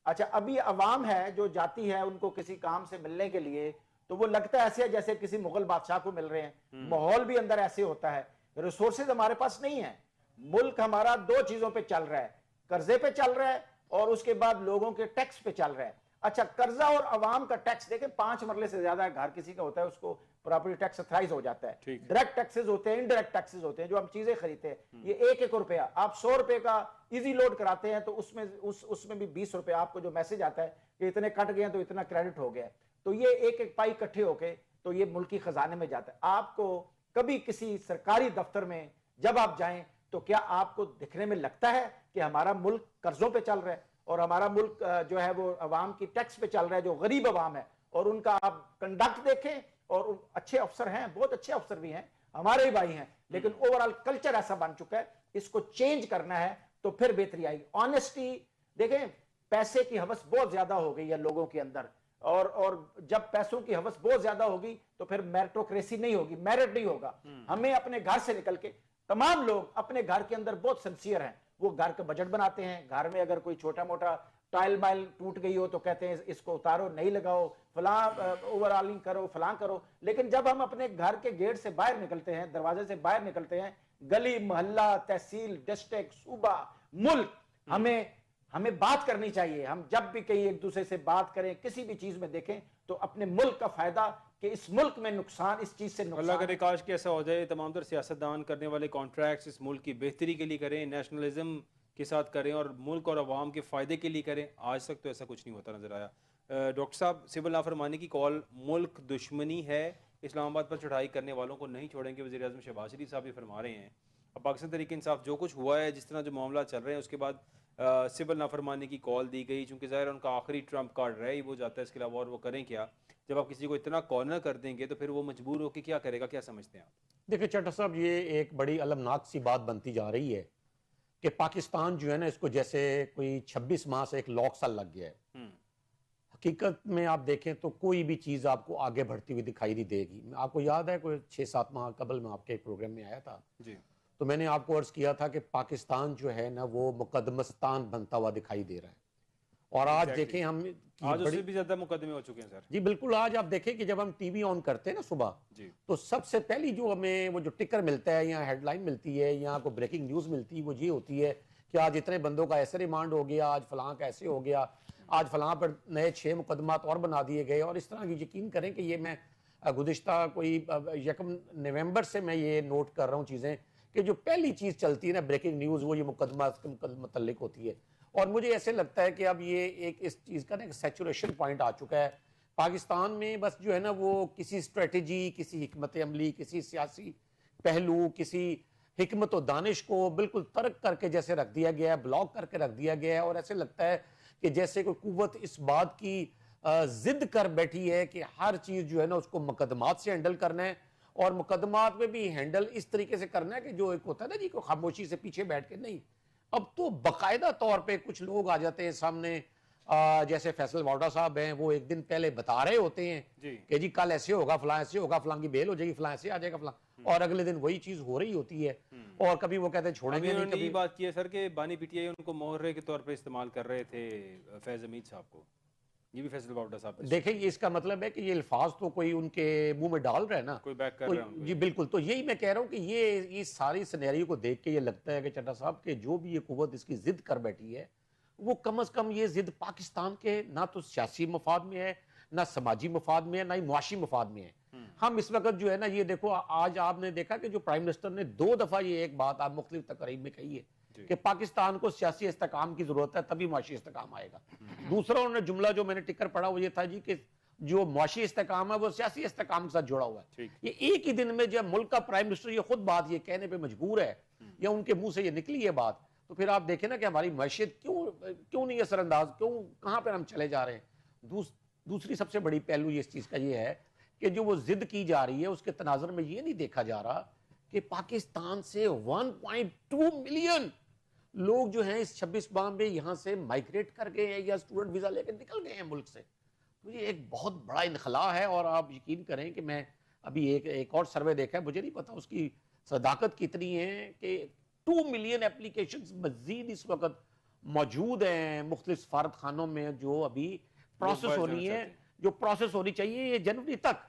اچھا, ابھی عوام ہے جو جاتی ہے ان کو کسی کام سے ملنے کے لیے, تو وہ لگتا ہے ایسے جیسے کسی مغل بادشاہ کو مل رہے ہیں. ماحول بھی اندر ایسے ہوتا ہے. ریسورسز ہمارے پاس نہیں ہیں. ملک ہمارا دو چیزوں پہ چل رہا ہے, قرضے پہ چل رہا ہے اور اس کے بعد لوگوں کے ٹیکس پہ چل رہا ہے. اچھا, قرضہ اور عوام کا ٹیکس دیکھیں 5 مرلے سے زیادہ گھر کسی کا ہوتا ہے, اس کو پراپرٹی ٹیکس اتھرائز ہو جاتا ہے. ڈائریکٹ ٹیکسز ہوتے ہیں, انڈائریکٹ ٹیکسز ہوتے ہیں, جو ہم چیزیں خریدتے ہیں. یہ 1 روپیہ آپ 100 روپے کا ایزی لوڈ کراتے ہیں تو اس میں بھی 20 روپے آپ کو جو میسج آتا ہے کہ اتنے کٹ گئے ہیں تو اتنا کریڈٹ ہو گیا ہے. تو یہ ایک پائی اکٹھے ہو کے تو یہ ملکی خزانے میں جاتا ہے. آپ کو کبھی کسی سرکاری دفتر میں جب آپ جائیں تو کیا آپ کو دکھنے میں لگتا ہے کہ ہمارا ملک قرضوں پہ چل رہا ہے اور ہمارا ملک جو ہے وہ عوام کی ٹیکس پہ چل رہا ہے, جو غریب عوام ہے, اور ان کا آپ کنڈکٹ دیکھیں, اور اچھے افسر ہیں, بہت اچھے افسر بھی ہیں, ہمارے ہی بھائی ہیں, لیکن اوورآل کلچر ایسا بن چکا ہے. اس کو چینج کرنا ہے تو پھر بہتری آئے گی. آنیسٹی دیکھیں, پیسے کی ہوس بہت زیادہ ہو گئی ہے لوگوں کے اندر, اور جب پیسوں کی ہوس بہت زیادہ ہوگی تو پھر میرٹوکریسی نہیں ہوگی, میرٹ نہیں ہوگا. ہمیں اپنے گھر سے نکل کے, تمام لوگ اپنے گھر کے اندر بہت سنسیئر ہیں, وہ گھر کا بجٹ بناتے ہیں. گھر میں اگر کوئی چھوٹا موٹا ٹائل مائل ٹوٹ گئی ہو تو کہتے ہیں اس کو اتارو, نہیں لگاؤ, فلاں اوورآلنگ کرو, فلاں کرو. لیکن جب ہم اپنے گھر کے گیٹ سے باہر نکلتے ہیں, دروازے سے باہر نکلتے ہیں, گلی محلہ, تحصیل, ڈسٹرکٹ, صوبہ, ملک, ہمیں بات کرنی چاہیے. ہم جب بھی کہیں ایک دوسرے سے بات کریں, کسی بھی چیز میں دیکھیں تو اپنے ملک کا فائدہ, کہ اس ملک میں نقصان, اس چیز سے نقصان. اللہ کرے کاش کہ ایسا ہو جائے. تمام تر سیاستدان کرنے والے کانٹریکٹس اس ملک کی بہتری کے لیے کریں, نیشنلزم کے ساتھ کریں اور ملک اور عوام کے فائدے کے لیے کریں. آج تک تو ایسا کچھ نہیں ہوتا نظر آیا. ڈاکٹر صاحب, سول نافرمانی کی کال ملک دشمنی ہے, اسلام آباد پر چڑھائی کرنے والوں کو نہیں چھوڑیں گے, وزیر اعظم شہباز شریف صاحب بھی فرما رہے ہیں. اب پاکستان تحریک انصاف جو کچھ ہوا ہے, جس طرح جو معاملات چل رہے ہیں, اس کے بعد سول نافرمانی کی کال دی گئی, چونکہ ظاہر ان کا آخری ٹرمپ کارڈ رہ ہی وہ جاتا ہے, اس کے علاوہ اور وہ کریں کیا. جب آپ کسی کو اتنا کارنر کر دیں گے تو پھر وہ مجبور ہو کے کیا کرے گا, کیا سمجھتے ہیں آپ؟ دیکھیں چٹا صاحب, یہ ایک بڑی المناک سی بات بنتی جا رہی ہے کہ پاکستان جو ہے نا, اس کو جیسے کوئی 26 ماہ سے ایک لاک سا لگ گیا ہے. حقیقت میں آپ دیکھیں تو کوئی بھی چیز آپ کو آگے بڑھتی ہوئی دکھائی نہیں دے گی. آپ کو یاد ہے کوئی 6-7 ماہ قبل میں آپ کے پروگرام میں آیا تھا, تو میں نے آپ کو عرض کیا تھا کہ پاکستان جو ہے نا وہ مقدمستان بنتا ہوا دکھائی دے رہا ہے. اور آج دیکھیں ہم, آج اس سے بھی زیادہ مقدمے ہو چکے ہیں سر. جی بالکل. آج آپ دیکھیں کہ جب ہم ٹی وی آن کرتے ہیں نا صبح, تو سب سے پہلی جو ہمیں وہ جو ٹکر ملتا ہے یا ہیڈ لائن ملتی ہے یا کوئی بریکنگ نیوز ملتی ہے, وہ یہ ہوتی ہے کہ آج اتنے بندوں کا ایسے ریمانڈ ہو گیا, آج فلاں کا ایسے ہو گیا, آج فلاں پر نئے 6 مقدمات اور بنا دیے گئے. اور اس طرح کی یقین کریں کہ یہ میں گزشتہ کوئی 1 نومبر سے میں یہ نوٹ کر رہا ہوں چیزیں, کہ جو پہلی چیز چلتی ہے نا بریکنگ نیوز, وہ یہ مقدمہ متعلق ہوتی ہے. اور مجھے ایسے لگتا ہے کہ اب یہ ایک اس چیز کا نا ایک سیچوریشن پوائنٹ آ چکا ہے پاکستان میں. بس جو ہے نا وہ کسی اسٹریٹجی, کسی حکمت عملی, کسی سیاسی پہلو, کسی حکمت و دانش کو بالکل ترک کر کے جیسے رکھ دیا گیا ہے, بلاک کر کے رکھ دیا گیا ہے. اور ایسے لگتا ہے کہ جیسے کوئی قوت اس بات کی ضد کر بیٹھی ہے کہ ہر چیز جو ہے نا اس کو مقدمات سے ہینڈل کرنا ہے, اور مقدمات میں بھی ہینڈل اس طریقے سے کرنا ہے کہ جو ایک ہوتا ہے نا جی کو خاموشی سے پیچھے بیٹھ کے نہیں. اب تو باقاعدہ طور پہ کچھ لوگ آ جاتے ہیں سامنے, جیسے فیصل واڈا صاحب ہیں, وہ ایک دن پہلے بتا رہے ہوتے ہیں کہ جی کل ایسے ہوگا, فلاں ایسے ہوگا, فلاں کی بیل ہو جائے گی, فلاں ایسے آ جائے گا, فلاں, اور اگلے دن وہی چیز ہو رہی ہوتی ہے. اور کبھی وہ کہتے ہیں چھوڑیں گے نہیں. کبھی بات کی ہے سر کہ بانی پی ٹی آئی ان کو محرے کے طور پہ استعمال کر رہے تھے فیض حمید صاحب کو, یہ بھی فیصل واڈا صاحب. دیکھیں اس کا مطلب ہے کہ یہ الفاظ تو کوئی ان کے منہ میں ڈال رہا ہے نا, کوئی بیک کر رہا ہے. جی بالکل. تو یہی میں کہہ رہا ہوں کہ یہ ساری سینیریو کو دیکھ کے یہ لگتا ہے کہ چٹا صاحب کہ جو بھی یہ قوت اس کی ضد کر بیٹھی ہے, وہ کم از کم یہ ضد پاکستان کے نہ تو سیاسی مفاد میں ہے, نہ سماجی مفاد میں ہے, نہ ہی معاشی مفاد میں ہے. ہم اس وقت جو ہے نا یہ دیکھو آج آپ نے دیکھا کہ جو پرائم منسٹر نے 2 دفعہ یہ ایک بات آپ مختلف تقریب میں کہی ہے کہ پاکستان کو سیاسی استحکام کی ضرورت ہے تبھی معاشی استحکام آئے گا. دوسرا انہوں نے جملہ جو میں نے ٹکر پڑھا وہ یہ تھا جی کہ جو معاشی استحکام ہے وہ سیاسی استحکام کے ساتھ جڑا ہوا ہے. یہ ایک ہی دن میں جب ملک کا پرائم منسٹر یہ خود بات یہ کہنے پہ مجبور ہے یا ان کے منہ سے یہ نکلی ہے بات, تو پھر آپ دیکھیں نا کہ ہماری معیشت کیوں نہیں اثر انداز, کہاں پہ ہم چلے جا رہے ہیں. دوسری سب سے بڑی پہلو اس چیز کا یہ ہے کہ جو وہ ضد کی جا رہی ہے اس کے تناظر میں یہ نہیں دیکھا جا رہا کہ پاکستان سے 1.2 ملین لوگ جو ہیں اس 26 ماہ میں یہاں سے مائگریٹ کر گئے ہیں یا اسٹوڈنٹ ویزا لے کے نکل گئے ہیں ملک سے. تو یہ ایک بہت بڑا انخلا ہے, اور آپ یقین کریں کہ میں ابھی ایک اور سروے دیکھا ہے, مجھے نہیں پتا اس کی صداقت کتنی ہے, کہ 2 ملین اپلیکیشنز مزید اس وقت موجود ہیں مختلف سفارت خانوں میں جو ابھی پروسیس ہونی ہے, جو پروسیس ہونی چاہیے یہ جنوری تک.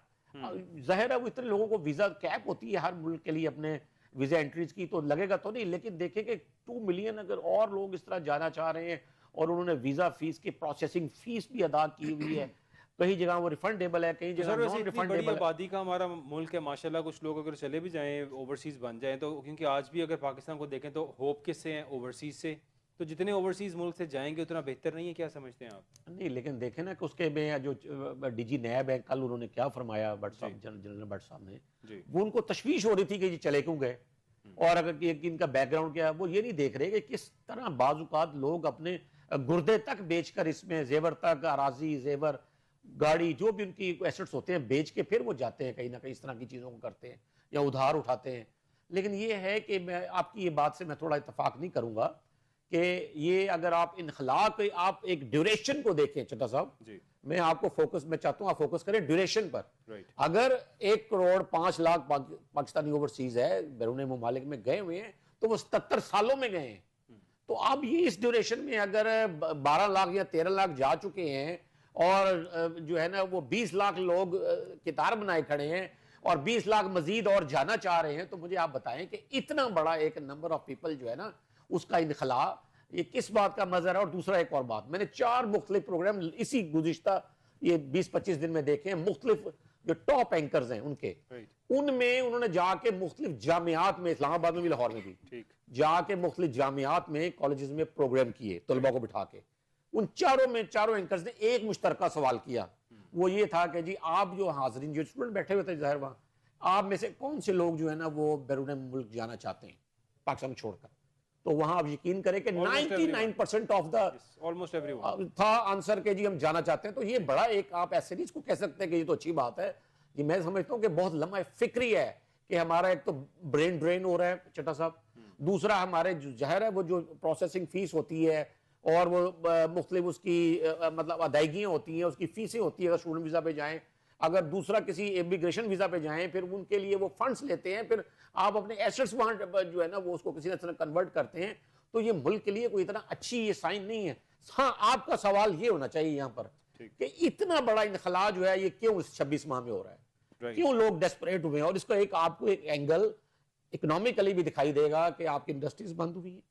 ظاہر ہے وہ اتنے لوگوں کو ویزا کیپ ہوتی ہے ہر ملک کے لیے اپنے ویزا انٹریز کی, تو لگے گا تو نہیں, لیکن دیکھیں کہ 2 ملین اگر اور لوگ اس طرح جانا چاہ رہے ہیں اور انہوں نے ویزا فیس کی پروسیسنگ فیس بھی ادا کی ہوئی ہے, کئی جگہ وہ ریفنڈیبل ہے, کئی جگہ نان ریفنڈیبل ہے. آبادی کا ہمارا ملک ہے ماشاءاللہ, کچھ لوگ اگر چلے بھی جائیں اوورسیز بن جائیں تو, کیونکہ آج بھی اگر پاکستان کو دیکھیں تو ہوپ کس سے ہیں, اوورسیز سے, تو جتنے اوورسیز ملک سے جائیں گے اتنا بہتر نہیں ہے, کیا سمجھتے ہیں آپ؟ نہیں لیکن دیکھیں نا کہ اس کے میں جو ڈی جی نیب ہے کل انہوں نے کیا فرمایا, بٹ صاحب جنرل بٹ صاحب نے, وہ ان کو تشویش ہو رہی تھی کہ یہ چلے کیوں گئے, اور اگر ان کا بیک گراؤنڈ کیا ہے وہ یہ نہیں دیکھ رہے کہ کس طرح بعض اوقات لوگ اپنے گردے تک بیچ کر اس میں زیور تک, اراضی, زیور, گاڑی, جو بھی ان کی ایسٹس ہوتے ہیں بیچ کے پھر وہ جاتے ہیں کہیں نہ کہیں اس طرح کی چیزوں کو کرتے ہیں یا ادھار اٹھاتے ہیں. لیکن یہ ہے کہ میں آپ کی یہ بات سے میں تھوڑا اتفاق نہیں کروں گا کہ یہ اگر آپ انخلا کے آپ ایک ڈیوریشن کو دیکھیں چٹا صاحب, میں آپ کو فوکس, میں چاہتا ہوں آپ فوکس کریں ڈیوریشن پر. اگر 1 کروڑ 5 لاکھ پاکستانی اوورسیز ہے بیرون ممالک میں گئے ہوئے ہیں تو وہ 77 سالوں میں گئے ہیں, تو اب یہ اس ڈیوریشن میں اگر 12 لاکھ یا 13 لاکھ جا چکے ہیں اور جو ہے نا وہ 20 لاکھ لوگ قطار بنائے کھڑے ہیں اور 20 لاکھ مزید اور جانا چاہ رہے ہیں, تو مجھے آپ بتائیں کہ اتنا بڑا ایک نمبر آف پیپل جو ہے نا اس کا انخلا یہ کس بات کا مظہر ہے. اور دوسرا ایک اور بات, میں نے 4 مختلف پروگرام اسی گزشتہ یہ 20-25 دن میں دیکھے ہیں, مختلف جو ٹاپ اینکرز ہیں ان کے, ان میں انہوں نے جا کے مختلف جامعات میں, اسلام آباد میں بھی, لاہور میں بھی, جا کے مختلف جامعات میں, کالجز میں پروگرام کیے طلباء کو بٹھا کے. ان چاروں اینکرز نے ایک مشترکہ سوال کیا, وہ یہ تھا کہ جی آپ جو حاضرین جو اسٹوڈنٹ بیٹھے ہوئے تھے ظاہر وہاں, آپ میں سے کون سے لوگ جو ہے نا وہ بیرون ملک جانا چاہتے ہیں پاکستان چھوڑ کر, تو وہاں آپ یقین کریں کہ 99% آف دا almost everyone تھا آنسر کہ جی ہم جانا چاہتے ہیں. تو یہ بڑا ایک آپ ایسے نہیں اس کو کہہ سکتے کہ یہ تو اچھی بات ہے, یہ میں سمجھتا ہوں کہ بہت لمحہ فکری ہے کہ ہمارا ایک تو برین ڈرین ہو رہا ہے چٹا صاحب, دوسرا ہمارے جو ظاہر ہے وہ جو پروسیسنگ فیس ہوتی ہے اور وہ مختلف اس کی مطلب ادائیگیاں ہوتی ہیں, اس کی فیسیں ہوتی ہیں اگر اسٹوڈنٹ ویزا پہ جائیں, اگر دوسرا کسی امیگریشن ویزا پہ جائیں پھر ان کے لیے وہ فنڈز لیتے ہیں, پھر آپ اپنے ایسٹس وہاں جو ہے نا وہ اس کو کسی طرح کنورٹ کرتے ہیں, تو یہ ملک کے لیے کوئی اتنا اچھی یہ سائن نہیں ہے. ہاں آپ کا سوال یہ ہونا چاہیے یہاں پر کہ اتنا بڑا انخلا جو ہے یہ کیوں اس 26 ماہ میں ہو رہا ہے, کیوں لوگ ڈیسپریٹ ہوئے ہیں. اور اس کا ایک آپ کو ایک اینگل اکنامکلی بھی دکھائی دے گا کہ آپ کی انڈسٹریز بند ہوئی ہیں,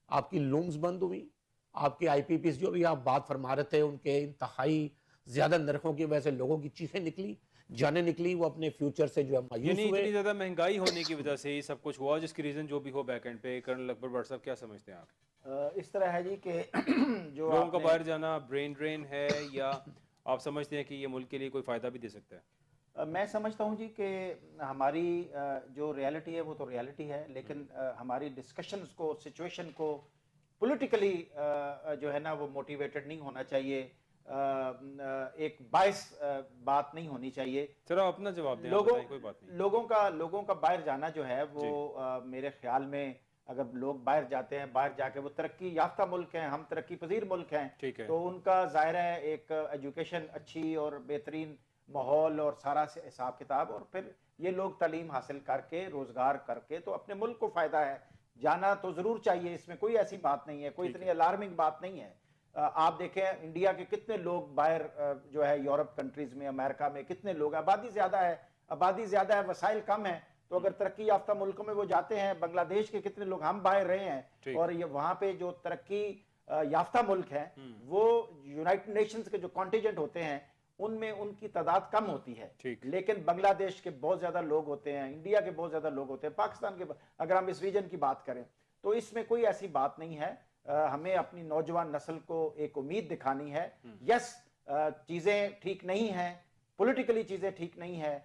آپ کی لومز بند ہوئی, آپ کے آئی پی پیز جو بھی آپ بات فرما رہے تھے ان کے انتہائی زیادہ نرخوں کی وجہ سے لوگوں کی چیخیں نکلی, جانے نکلی, وہ اپنے فیوچر سے جو ہے مایوس ہوئے. اتنی زیادہ مہنگائی ہونے کی وجہ سے یہ سب کچھ ہوا, جس کی ریزن جو بھی ہو بیک اینڈ پہ. کرنل اکبر بٹ صاحب کیا سمجھتے ہیں آپ؟ اس طرح ہے جی کہ جو لوگوں کا باہر جانا برین ڈرین ہے, یا آپ سمجھتے ہیں کہ یہ ملک کے لیے کوئی فائدہ بھی دے سکتا ہے؟ میں سمجھتا ہوں جی کہ ہماری جو ریالٹی ہے وہ تو ریالٹی ہے, لیکن ہماری ڈسکشنز کو, سچویشن کو پولیٹیکلی جو ہے نا وہ موٹیویٹڈ نہیں ہونا چاہیے, ایک باعث بات نہیں ہونی چاہیے. چلو اپنا جواب دیں, کوئی بات نہیں. لوگوں کا باہر جانا جو ہے وہ میرے خیال میں اگر لوگ باہر جاتے ہیں, باہر جا کے وہ ترقی یافتہ ملک ہیں, ہم ترقی پذیر ملک ہیں, تو ان کا ظاہر ہے ایک ایجوکیشن اچھی اور بہترین ماحول اور سارا حساب کتاب, اور پھر یہ لوگ تعلیم حاصل کر کے روزگار کر کے تو اپنے ملک کو فائدہ ہے. جانا تو ضرور چاہیے, اس میں کوئی ایسی بات نہیں ہے, کوئی اتنی الارمنگ بات نہیں ہے. آپ دیکھیں انڈیا کے کتنے لوگ باہر جو ہے یورپ کنٹریز میں, امریکہ میں کتنے لوگ, آبادی زیادہ ہے, وسائل کم ہیں, تو اگر ترقی یافتہ ملکوں میں وہ جاتے ہیں, بنگلہ دیش کے کتنے لوگ, ہم باہر رہے ہیں, اور یہ وہاں پہ جو ترقی یافتہ ملک ہیں وہ یونائٹڈ نیشنز کے جو کانٹیجنٹ ہوتے ہیں ان میں ان کی تعداد کم ہوتی ہے، ٹھیک، لیکن بنگلہ دیش کے بہت زیادہ لوگ ہوتے ہیں، انڈیا کے بہت زیادہ لوگ ہوتے ہیں، پاکستان کے اگر ہم اس ریجن کی بات کریں تو اس میں کوئی ایسی بات نہیں ہے. ہمیں اپنی نوجوان نسل کو ایک امید دکھانی ہے. یس چیزیں ٹھیک نہیں ہیں، پولیٹیکلی چیزیں ٹھیک نہیں ہیں.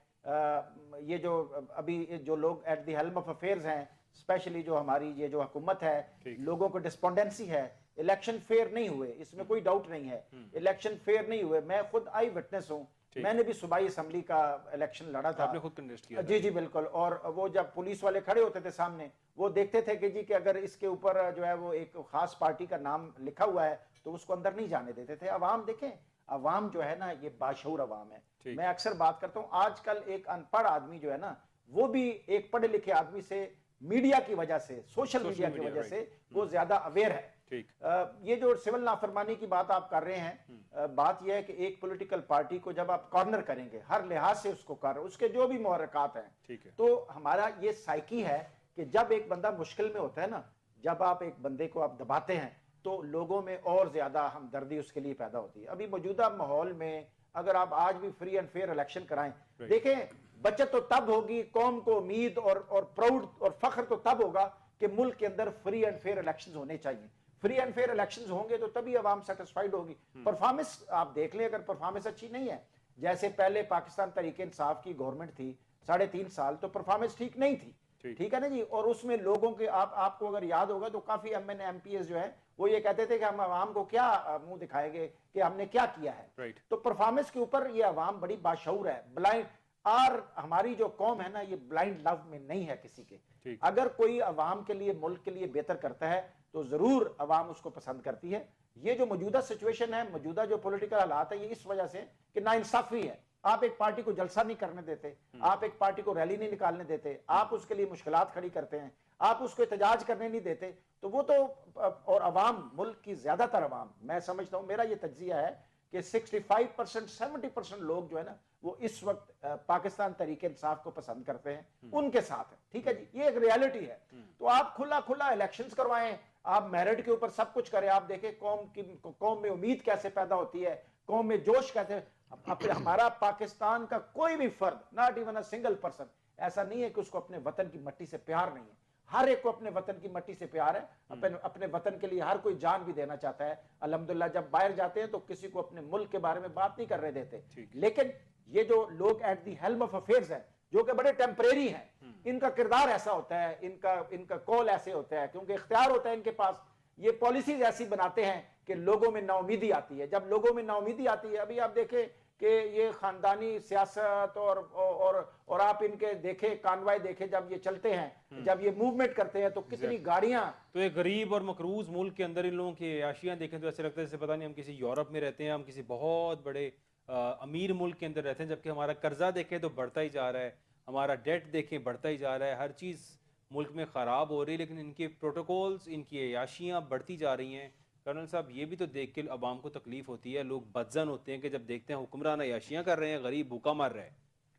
یہ جو ابھی جو لوگ at the helm of affairs ہیں، اسپیشلی جو ہماری یہ جو حکومت ہے، لوگوں کو ڈسپونڈنسی ہے. الیکشن فیئر نہیں ہوئے، اس میں کوئی ڈاؤٹ نہیں ہے، الیکشن فیئر نہیں ہوئے. میں خود آئی وٹنس ہوں، میں نے بھی صوبائی اسمبلی کا الیکشن لڑا تھا. آپ نے خود کنٹیسٹ کیا؟ جی بالکل. اور وہ جب پولیس والے کھڑے ہوتے تھے سامنے، وہ دیکھتے تھے کہ جی کہ اگر اس کے اوپر جو ہے وہ ایک خاص پارٹی کا نام لکھا ہوا ہے تو اس کو اندر نہیں جانے دیتے تھے. عوام دیکھیں، عوام جو ہے نا یہ باشعور عوام ہے. میں اکثر بات کرتا ہوں، آج کل ایک ان پڑھ آدمی جو ہے نا وہ بھی ایک پڑھے لکھے آدمی سے میڈیا کی وجہ سے، سوشل میڈیا کی وجہ سے وہ زیادہ اویئر ہے. یہ جو سول نافرمانی کی بات آپ کر رہے ہیں، بات یہ ہے کہ ایک پولیٹیکل پارٹی کو جب آپ کارنر کریں گے، ہر لحاظ سے اس کو اس کے جو بھی محرکات ہیں، تو ہمارا یہ سائیکی ہے کہ جب ایک بندہ مشکل میں ہوتا ہے نا، جب آپ ایک بندے کو آپ دباتے ہیں تو لوگوں میں اور زیادہ ہمدردی اس کے لیے پیدا ہوتی ہے. ابھی موجودہ ماحول میں اگر آپ آج بھی فری اینڈ فیئر الیکشن کرائیں، دیکھیں بچت تو تب ہوگی، قوم کو امید اور پراؤڈ اور فخر تو تب ہوگا کہ ملک کے اندر فری اینڈ فیئر الیکشنز ہونے چاہیے. فری اینڈ فیئر الیکشنز ہوں گے تو تبھی عوام سیٹسفائیڈ ہوگی. پرفارمنس آپ دیکھ لیں، اگر پرفارمنس اچھی نہیں ہے، جیسے پہلے پاکستان تحریک انصاف کی گورنمنٹ تھی 3.5 سال، تو پرفارمنس ٹھیک نہیں تھی. ٹھیک ہے نا جی. اور اس میں لوگوں کے آپ کو اگر یاد ہوگا تو کافی ایم پی ایس جو ہے وہ یہ کہتے تھے کہ ہم عوام کو کیا منہ دکھائیں گے کہ ہم نے کیا کیا ہے. تو پرفارمنس کے اوپر یہ عوام بڑی باشعور ہے. بلائنڈ اور ہماری جو قوم ہے نا یہ بلائنڈ لو میں نہیں ہے کسی کے. اگر کوئی عوام کے لیے، ملک کے لیے بہتر کرتا ہے تو ضرور عوام اس کو پسند کرتی ہے. یہ جو موجودہ سچویشن ہے، موجودہ جو پولیٹیکل حالات ہے، یہ اس وجہ سے کہ ناانصافی ہے. آپ ایک پارٹی کو جلسہ نہیں کرنے دیتے، آپ ایک پارٹی کو ریلی نہیں نکالنے دیتے، آپ اس کے لیے مشکلات کھڑی کرتے ہیں، آپ اس کو احتجاج کرنے نہیں دیتے. تو وہ تو اور عوام، ملک کی زیادہ تر عوام، میں سمجھتا ہوں، میرا یہ تجزیہ ہے کہ 65% 70% لوگ جو ہے نا وہ اس وقت پاکستان تحریک انصاف کو پسند کرتے ہیں، ان کے ساتھ ہے. ٹھیک ہے جی، یہ ایک ریالٹی ہے. تو آپ کھلا الیکشنز کروائیں، آپ میرٹ کے اوپر سب کچھ کریں. آپ دیکھیں قوم میں امید کیسے پیدا ہوتی ہے، قوم میں جوش کیسے. ہمارا پاکستان کا کوئی بھی فرد، not even a single person, ایسا نہیں ہے کہ اس کو اپنے وطن کی مٹی سے پیار نہیں ہے. ہر ایک کو اپنے وطن کی مٹی سے پیار ہے، اپنے وطن کے لیے ہر کوئی جان بھی دینا چاہتا ہے. الحمدللہ جب باہر جاتے ہیں تو کسی کو اپنے ملک کے بارے میں بات نہیں کرنے دیتے. لیکن یہ جو لوگ at the helm of affairs ہیں، جو کہ بڑے ٹیمپریری ہیں، ان کا کردار ایسا ہوتا ہے، ان کا کول ایسے ہوتا ہے، کیونکہ اختیار ہوتا ہے ان کے پاس. یہ پالیسیز ایسی بناتے ہیں کہ لوگوں میں نا امیدی آتی ہے. جب لوگوں میں نا امیدی آتی ہے، ابھی آپ دیکھیں کہ یہ خاندانی سیاست اور آپ ان کے دیکھیں کانوائے دیکھیں، جب یہ چلتے ہیں، جب یہ موومنٹ کرتے ہیں تو کتنی گاڑیاں. تو ایک غریب اور مقروض ملک کے اندر ان لوگوں کی عیاشیاں دیکھیں تو ایسے لگتا ہے جیسے پتہ نہیں ہم کسی یورپ میں رہتے ہیں، ہم کسی بہت بڑے امیر ملک کے اندر رہتے ہیں. جبکہ ہمارا قرضہ دیکھیں تو بڑھتا ہی جا رہا ہے، ہمارا ڈیٹ دیکھیں بڑھتا ہی جا رہا ہے، ہر چیز ملک میں خراب ہو رہی ہے، لیکن ان کے پروٹوکولز، ان کی عیاشیاں بڑھتی جا رہی ہیں. کرنل صاحب، یہ بھی تو دیکھ کے عوام کو تکلیف ہوتی ہے. لوگ بدزن ہوتے ہیں کہ جب دیکھتے ہیں حکمران عیاشیاں کر رہے ہیں، غریب بھوکا مر رہا ہے،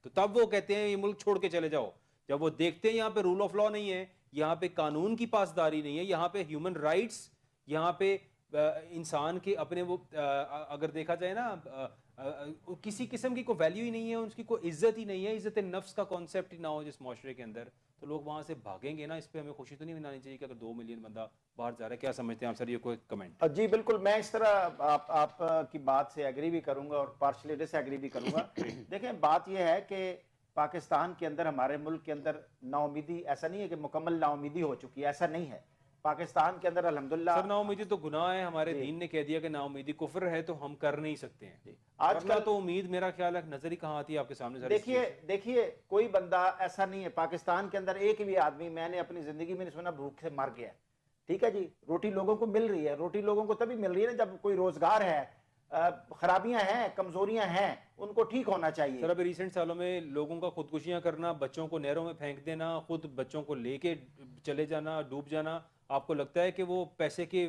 تو تب وہ کہتے ہیں یہ ملک چھوڑ کے چلے جاؤ. جب وہ دیکھتے ہیں یہاں پہ رول آف لا نہیں ہے، یہاں پہ قانون کی پاسداری نہیں ہے، یہاں پہ ہیومن رائٹس، یہاں پہ انسان کے اپنے وہ اگر دیکھا جائے نا کسی قسم کی کوئی ویلیو ہی نہیں ہے، اس کی کوئی عزت ہی نہیں ہے، عزت نفس کا کانسیپٹ ہی نہ ہو جس معاشرے کے اندر، تو لوگ وہاں سے بھاگیں گے نا. اس پہ ہمیں خوشی تو نہیں منانی چاہیے کہ اگر 2 ملین بندہ باہر جا رہا ہے. کیا سمجھتے ہیں آپ سر؟ یہ کوئی کمنٹ؟ جی بالکل، میں اس طرح آپ کی بات سے ایگری بھی کروں گا اور پارشلی ڈس ایگری بھی کروں گا. دیکھیں بات یہ ہے کہ پاکستان کے اندر، ہمارے ملک کے اندر نا امیدی، ایسا نہیں ہے کہ مکمل نا امیدی ہو چکی ہے، ایسا نہیں ہے. پاکستان کے اندر الحمدللہ سر نا امیدی تو گناہ ہے، ہمارے دین نے کہہ دیا کہ نا امیدی کفر ہے، تو ہم کر نہیں سکتے ہیں. آج کل تو امید میرا خیال ہے نظر ہی کہاں آتی ہے آپ کے سامنے. دیکھیے کوئی بندہ ایسا نہیں ہے پاکستان کے اندر، ایک بھی آدمی میں نے اپنی زندگی میں نہیں سنا بھوک سے مر گیا. ٹھیک ہے جی، روٹی لوگوں کو مل رہی ہے. روٹی لوگوں کو تبھی مل رہی ہے نا جب کوئی روزگار ہے. خرابیاں ہیں، کمزوریاں ہیں، ان کو ٹھیک ہونا چاہیے. سر ابھی ریسنٹ سالوں میں لوگوں کا خودکشیاں کرنا، بچوں کو نہروں میں پھینک دینا، خود بچوں کو لے کے چلے جانا، ڈوب جانا، آپ کو لگتا ہے کہ وہ پیسے کی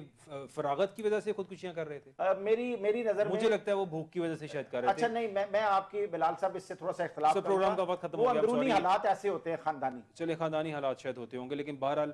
فراغت کی وجہ سے خودکشیاں کر رہے تھے؟ میری نظر میں مجھے لگتا ہے وہ بھوک کی وجہ سے شاید کر رہے تھے. اچھا نہیں، میں آپ کی بلال صاحب اس سے تھوڑا سا اختلاف کروں گا. پروگرام کا وقت ختم ہو وہ گیا، اندرونی حالات ایسے ہوتے ہیں خاندانی. چلے خاندانی حالات شاید ہوتے ہوں گے، لیکن بہرحال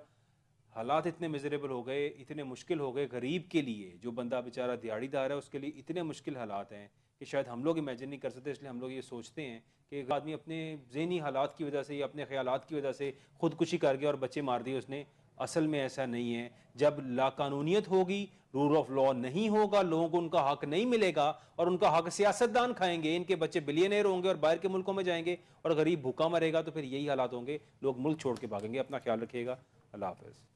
حالات اتنے میزریبل ہو گئے، اتنے مشکل ہو گئے غریب کے لیے. جو بندہ بیچارہ دیہڑی دار ہے اس کے لیے اتنے مشکل حالات ہیں کہ شاید ہم لوگ امیجن نہیں کر سکتے، اس لیے ہم لوگ یہ سوچتے ہیں کہ ایک آدمی اپنے ذہنی حالات کی وجہ سے یا اپنے خیالات کی وجہ سے خودکشی کر گیا اور بچے مار دیے اس نے. اصل میں ایسا نہیں ہے. جب لا قانونیت ہوگی، رول آف لا نہیں ہوگا، لوگوں کو ان کا حق نہیں ملے گا اور ان کا حق سیاستدان کھائیں گے، ان کے بچے بلینئر ہوں گے اور باہر کے ملکوں میں جائیں گے اور غریب بھوکا مرے گا، تو پھر یہی حالات ہوں گے، لوگ ملک چھوڑ کے بھاگیں گے. اپنا خیال رکھیے گا. اللہ حافظ.